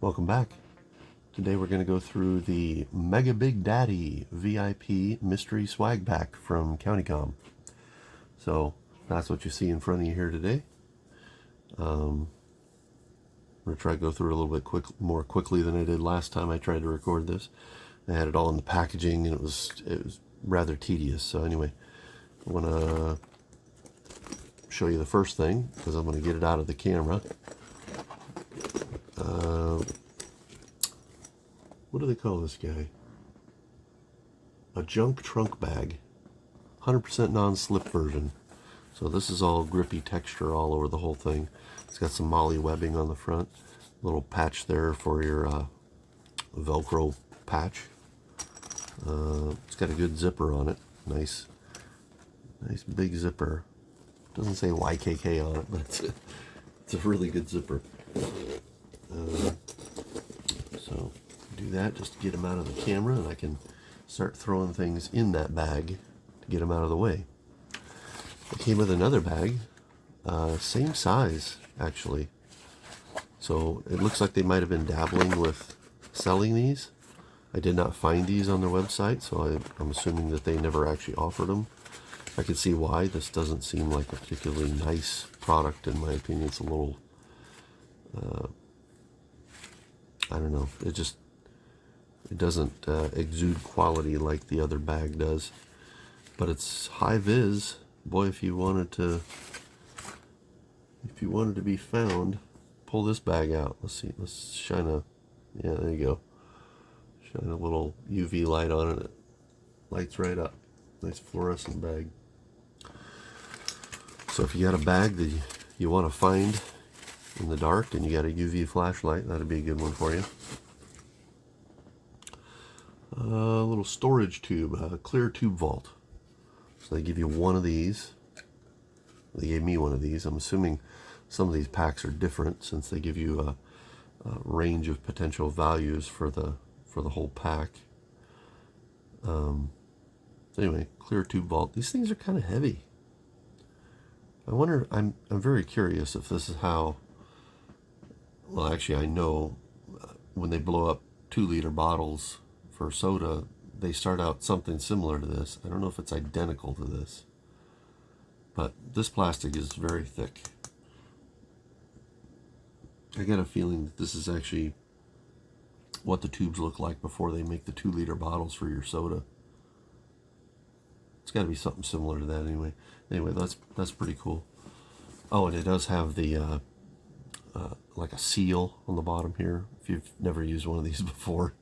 Welcome back. Today we're going to go through the Mega Big Daddy VIP Mystery Swagg Pack from CountyComm. So that's what you see in front of you here today. I'm going to try to go through it a little bit more quickly than I did last time I tried to record this. I had it all in the packaging and it was rather tedious. So anyway, I want to show you the first thing because I'm going to get it out of the camera. What do they call this guy? A junk trunk bag. 100% non-slip version. So this is all grippy texture all over the whole thing. It's got some molly webbing on the front. Little patch there for your Velcro patch. It's got a good zipper on it. Nice big zipper. Doesn't say YKK on it, but it's a really good zipper. So do that just to get them out of the camera, and I can start throwing things in that bag to get them out of the way. It came with another bag, same size actually. So it looks like they might have been dabbling with selling these. I did not find these on their website, so I'm assuming that they never actually offered them. I can see why. This doesn't seem like a particularly nice product in my opinion. It's a little, I don't know, it doesn't exude quality like the other bag does. But it's high vis. Boy, if you wanted to be found, pull this bag out. Let's see, let's shine a, yeah, there you go. Shine a little UV light on it. It lights right up. Nice fluorescent bag. So if you got a bag that you want to find in the dark and you got a UV flashlight, that'd be a good one for you. A little storage tube, a clear tube vault. So they give you one of these. They gave me one of these. I'm assuming some of these packs are different since they give you a range of potential values for the whole pack. Anyway, clear tube vault. These things are kind of heavy. I wonder, I'm very curious if this is how, well actually I know when they blow up 2-liter bottles for soda, they start out something similar to this. I don't know if it's identical to this, but this plastic is very thick. I get a feeling that this is actually what the tubes look like before they make the 2-liter bottles for your soda. It's got to be something similar to that anyway. Anyway, that's pretty cool. Oh, and it does have the like a seal on the bottom here. If you've never used one of these before.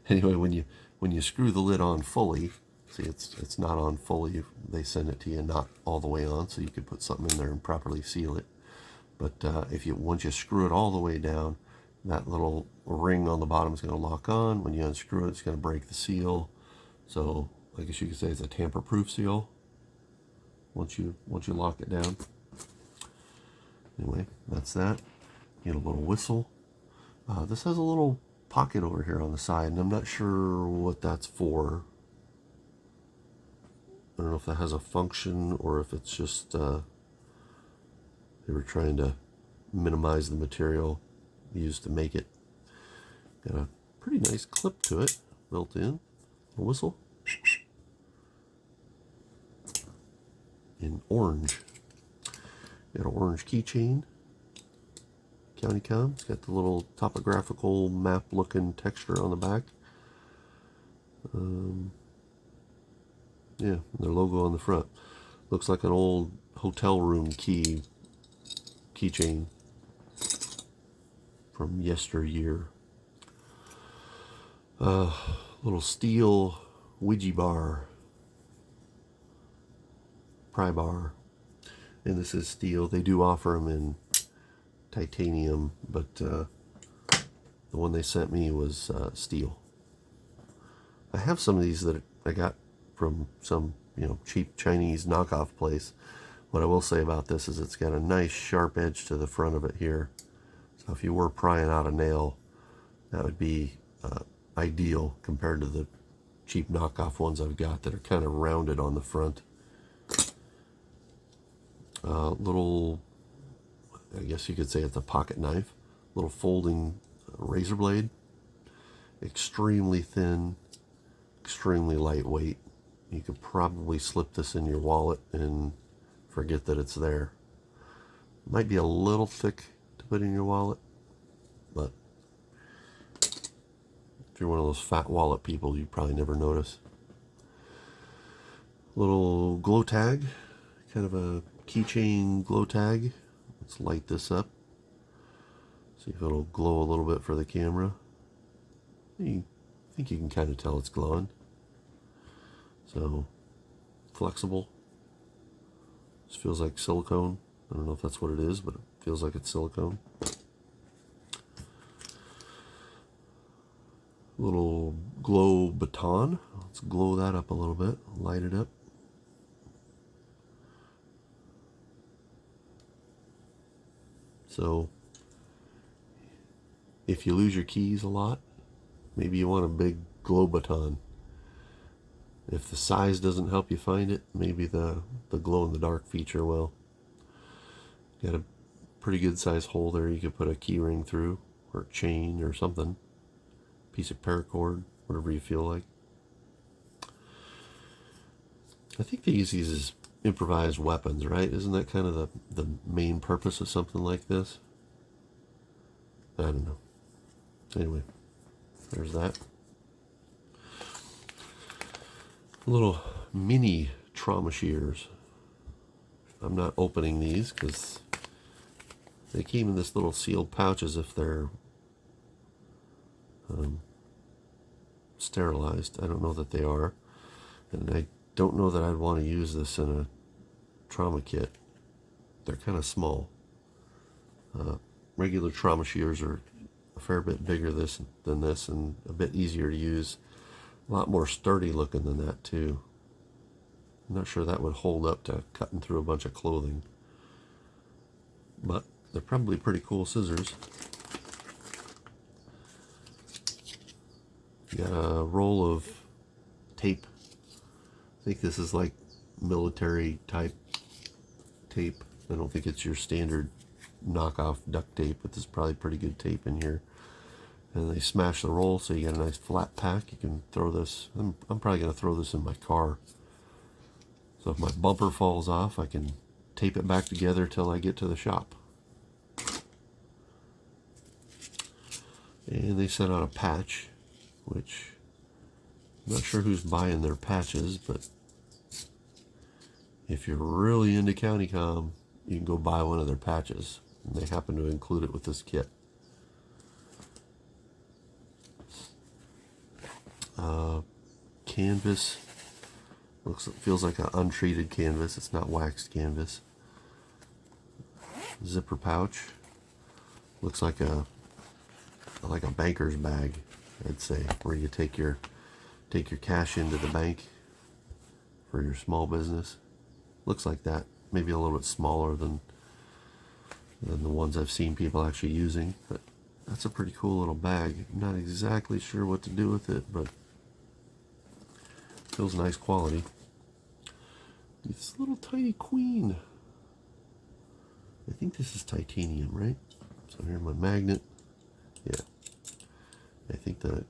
Anyway, when you screw the lid on fully, see it's not on fully. They send it to you not all the way on, so you could put something in there and properly seal it. But once you screw it all the way down, that little ring on the bottom is going to lock on. When you unscrew it, it's going to break the seal. So I guess you could say it's a tamper-proof seal once you lock it down. Anyway, that's that. You get a little whistle. This has a little pocket over here on the side, and I'm not sure what that's for. I don't know if that has a function or if it's just they were trying to minimize the material used to make it. Got a pretty nice clip to it built in. A whistle. In orange. Got an orange keychain. CountyComm. It's got the little topographical map looking texture on the back. Yeah, their logo on the front. Looks like an old hotel room keychain from yesteryear. Little steel Widgy Pry Bar, and this is steel. They do offer them in titanium, but the one they sent me was steel. I have some of these that I got from some cheap Chinese knockoff place. What I will say about this is it's got a nice sharp edge to the front of it here. So if you were prying out a nail, that would be ideal compared to the cheap knockoff ones I've got that are kind of rounded on the front. Little, I guess you could say it's a pocket knife, little folding razor blade. Extremely thin, extremely lightweight. You could probably slip this in your wallet and forget that it's there. Might be a little thick to put in your wallet, but if you're one of those fat wallet people, you probably never notice. Little glow tag, kind of a keychain glow tag. Let's light this up. See if it'll glow a little bit for the camera. I think you can kind of tell it's glowing. So, flexible. This feels like silicone. I don't know if that's what it is, but it feels like it's silicone. Little glow baton. Let's glow that up a little bit. Light it up. So, if you lose your keys a lot, maybe you want a big glow baton. If the size doesn't help you find it, maybe the glow-in-the-dark feature will. Got a pretty good size hole there you could put a key ring through, or a chain or something. Piece of paracord, whatever you feel like. I think they use these as improvised weapons, right? Isn't that kind of the main purpose of something like this? I don't know. Anyway, there's that. Little mini trauma shears. I'm not opening these because they came in this little sealed pouch as if they're sterilized. I don't know that they are, and I don't know that I'd want to use this in a trauma kit. They're kind of small. Regular trauma shears are a fair bit bigger than this and a bit easier to use. A lot more sturdy looking than that too. I'm not sure that would hold up to cutting through a bunch of clothing, but they're probably pretty cool scissors. You got a roll of tape. I think this is like military type tape. I don't think it's your standard knockoff duct tape, but there's probably pretty good tape in here. And they smash the roll, so you get a nice flat pack. You can throw this. I'm probably going to throw this in my car. So if my bumper falls off, I can tape it back together till I get to the shop. And they sent out a patch, which I'm not sure who's buying their patches, but if you're really into CountyComm, you can go buy one of their patches. And they happen to include it with this kit. Canvas. Feels like an untreated canvas. It's not waxed canvas. Zipper pouch. Looks like a banker's bag, I'd say, where you take your cash into the bank for your small business. Looks like that. Maybe a little bit smaller than the ones I've seen people actually using, but that's a pretty cool little bag. I'm not exactly sure what to do with it, but feels nice quality. This little tiny queen. I think this is titanium, right? So here's my magnet. Yeah. I think that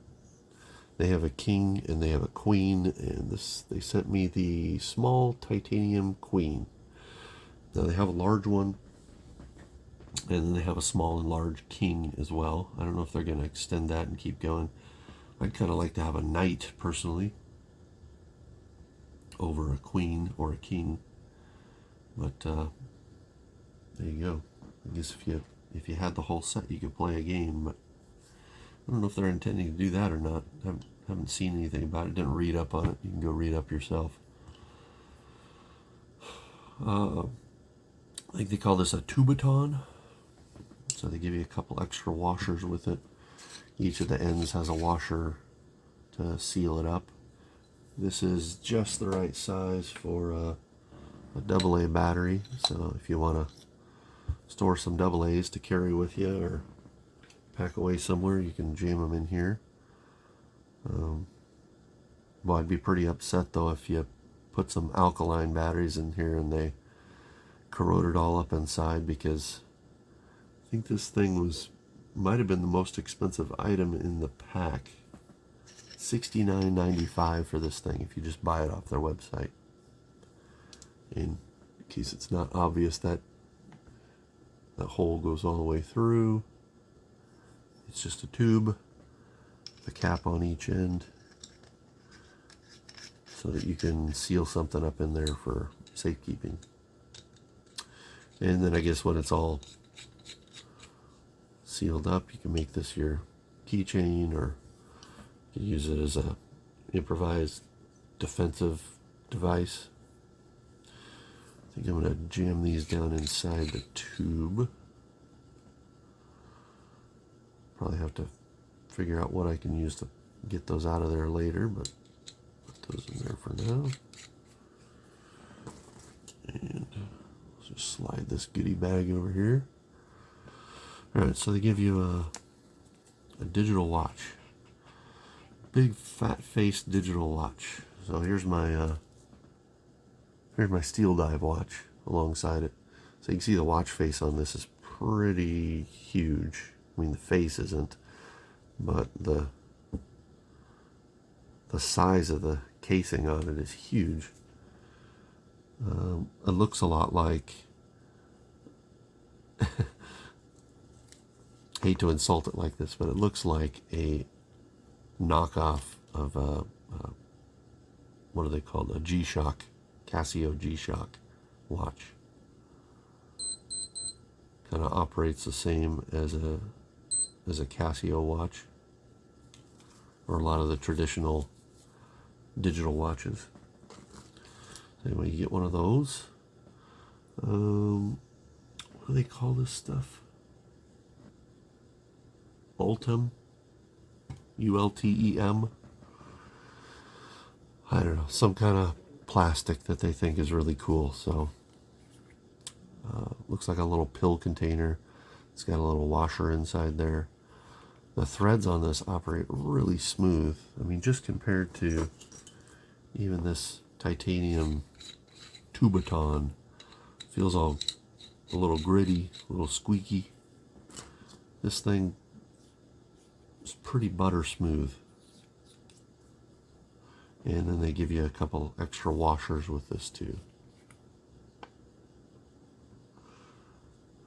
they have a king and they have a queen, and they sent me the small titanium queen. Now they have a large one, and then they have a small and large king as well. I don't know if they're going to extend that and keep going. I'd kind of like to have a knight, personally, over a queen or a king. But there you go. I guess if you had the whole set, you could play a game. But I don't know if they're intending to do that or not. I haven't seen anything about it. Didn't read up on it. You can go read up yourself. I think they call this a TubeATon. So they give you a couple extra washers with it. Each of the ends has a washer to seal it up. This is just the right size for a AA battery. So if you want to store some AA's to carry with you or pack away somewhere, you can jam them in here. Well, I'd be pretty upset though if you put some alkaline batteries in here and they corroded all up inside, because I think this thing was might have been the most expensive item in the pack. $69.95 for this thing if you just buy it off their website. In case it's not obvious, that hole goes all the way through. It's just a tube, the cap on each end, so that you can seal something up in there for safekeeping. And then I guess when it's all sealed up, you can make this your keychain, or you can use it as a improvised defensive device. I think I'm going to jam these down inside the tube. Probably have to figure out what I can use to get those out of there later, but put those in there for now. And let's just slide this goodie bag over here. Alright, so they give you a digital watch. Big fat-faced digital watch. So here's my steel dive watch alongside it. So you can see the watch face on this is pretty huge. I mean, the face isn't, but the size of the casing on it is huge. It looks a lot like, hate to insult it like this, but it looks like a knockoff of a what are they called? A G-Shock, Casio G-Shock watch. Kind of operates the same as a Casio watch, or a lot of the traditional digital watches. Anyway, you get one of those. What do they call this stuff? Ultem? ULTEM? I don't know, some kind of plastic that they think is really cool. So looks like a little pill container. It's got a little washer inside there. The threads on this operate really smooth. I mean, just compared to even this titanium TubeATon, feels all a little gritty, a little squeaky. This thing is pretty butter smooth. And then they give you a couple extra washers with this too.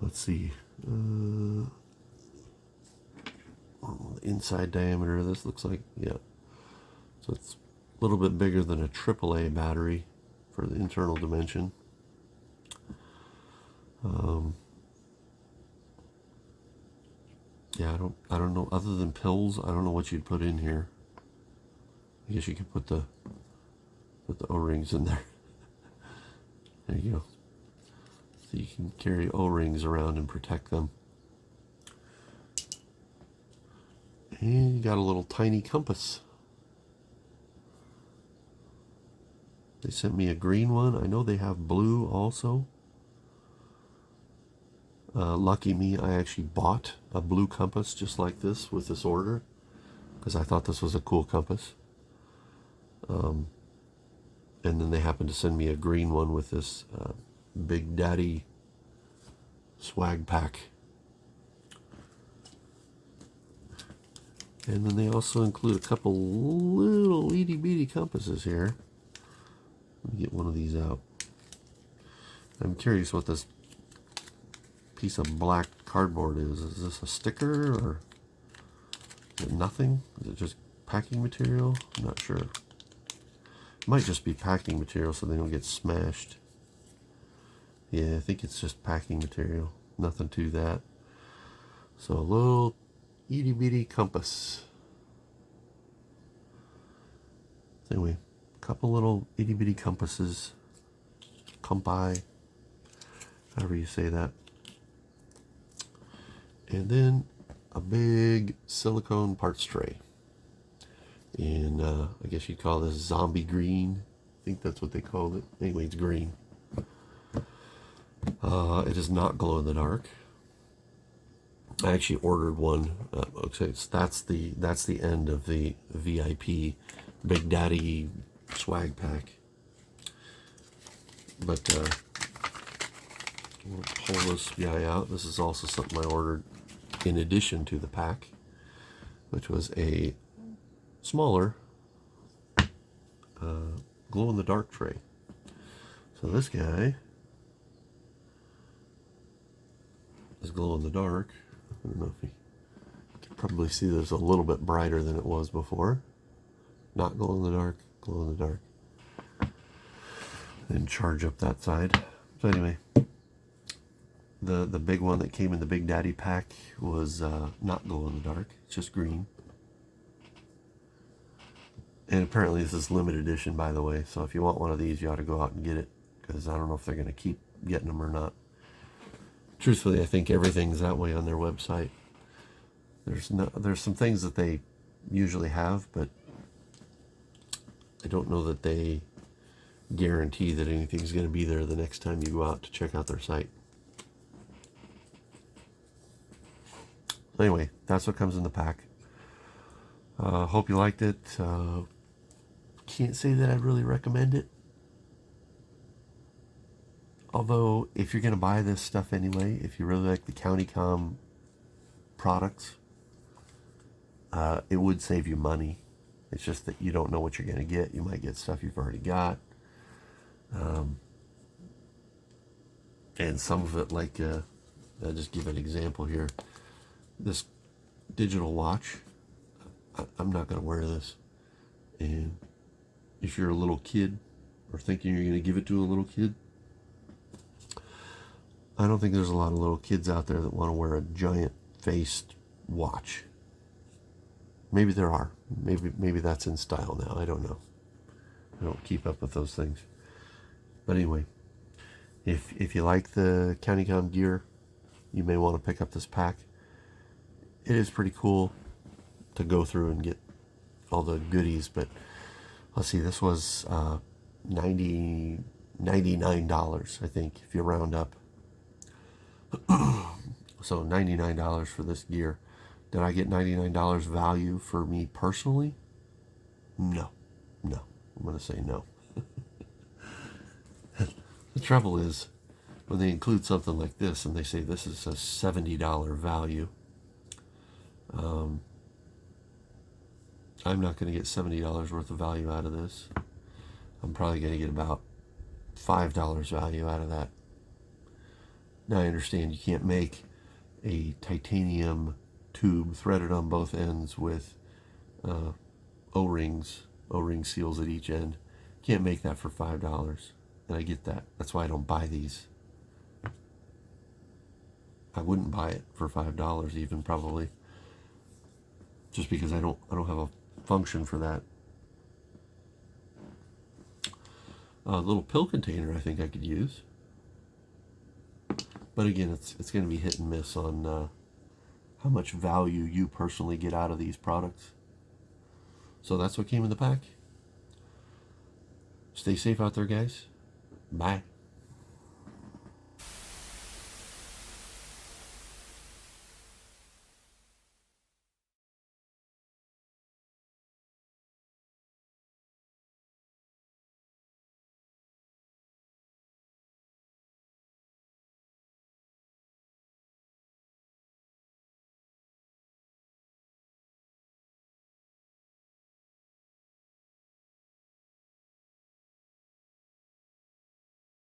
Let's see. The inside diameter of this looks like, yeah. So it's a little bit bigger than a AAA battery for the internal dimension. Yeah, I don't know. Other than pills, I don't know what you'd put in here. I guess you could put the O-rings in there. There you go. So you can carry O-rings around and protect them. And you got a little tiny compass. They sent me a green one. I know they have blue also. Lucky me, I actually bought a blue compass just like this with this order, because I thought this was a cool compass. And then they happened to send me a green one with this Big Daddy Swagg Pack. And then they also include a couple little itty bitty compasses here. Let me get one of these out. I'm curious what this piece of black cardboard is. Is this a sticker, or is it nothing? Is it just packing material? I'm not sure. It might just be packing material so they don't get smashed. Yeah, I think it's just packing material. Nothing to that. So a little itty bitty compass. Anyway, a couple little itty bitty compasses. Compi, however you say that. And then a big silicone parts tray. And I guess you'd call this zombie green. I think that's what they called it. Anyway, it's green. It is not glow in the dark. I actually ordered one. Okay, so that's the end of the VIP Big Daddy Swagg Pack. But we'll pull this guy out. This is also something I ordered in addition to the pack, which was a smaller glow-in-the-dark tray. So this guy is glow-in-the-dark. I don't know if you can probably see there's a little bit brighter than it was before. Not glow-in-the-dark, glow-in-the-dark. And charge up that side. So anyway, the big one that came in the Big Daddy pack was not glow-in-the-dark. It's just green. And apparently this is limited edition, by the way. So if you want one of these, you ought to go out and get it, because I don't know if they're going to keep getting them or not. Truthfully, I think everything's that way on their website. There's some things that they usually have, but I don't know that they guarantee that anything's going to be there the next time you go out to check out their site. Anyway, that's what comes in the pack. Hope you liked it. Can't say that I'd really recommend it. Although, if you're going to buy this stuff anyway, if you really like the CountyComm products, it would save you money. It's just that you don't know what you're going to get. You might get stuff you've already got. And some of it, like, I'll just give an example here. This digital watch, I'm not going to wear this. And if you're a little kid or thinking you're going to give it to a little kid, I don't think there's a lot of little kids out there that want to wear a giant faced watch. Maybe there are. Maybe that's in style now. I don't know. I don't keep up with those things. But anyway, if you like the CountyComm gear, you may want to pick up this pack. It is pretty cool to go through and get all the goodies, but let's see, this was $99, I think, if you round up. So $99 for this gear. Did I get $99 value for me personally? No. I'm going to say no. The trouble is, when they include something like this and they say this is a $70 value, I'm not going to get $70 worth of value out of this. I'm probably going to get about $5 value out of that. Now I understand you can't make a titanium tube threaded on both ends with O-rings, O-ring seals at each end. Can't make that for $5, and I get that. That's why I don't buy these. I wouldn't buy it for $5 even, probably, just because I don't have a function for that. A little pill container I think I could use, but again, it's going to be hit and miss on how much value you personally get out of these products. So that's what came in the pack. Stay safe out there, guys. Bye.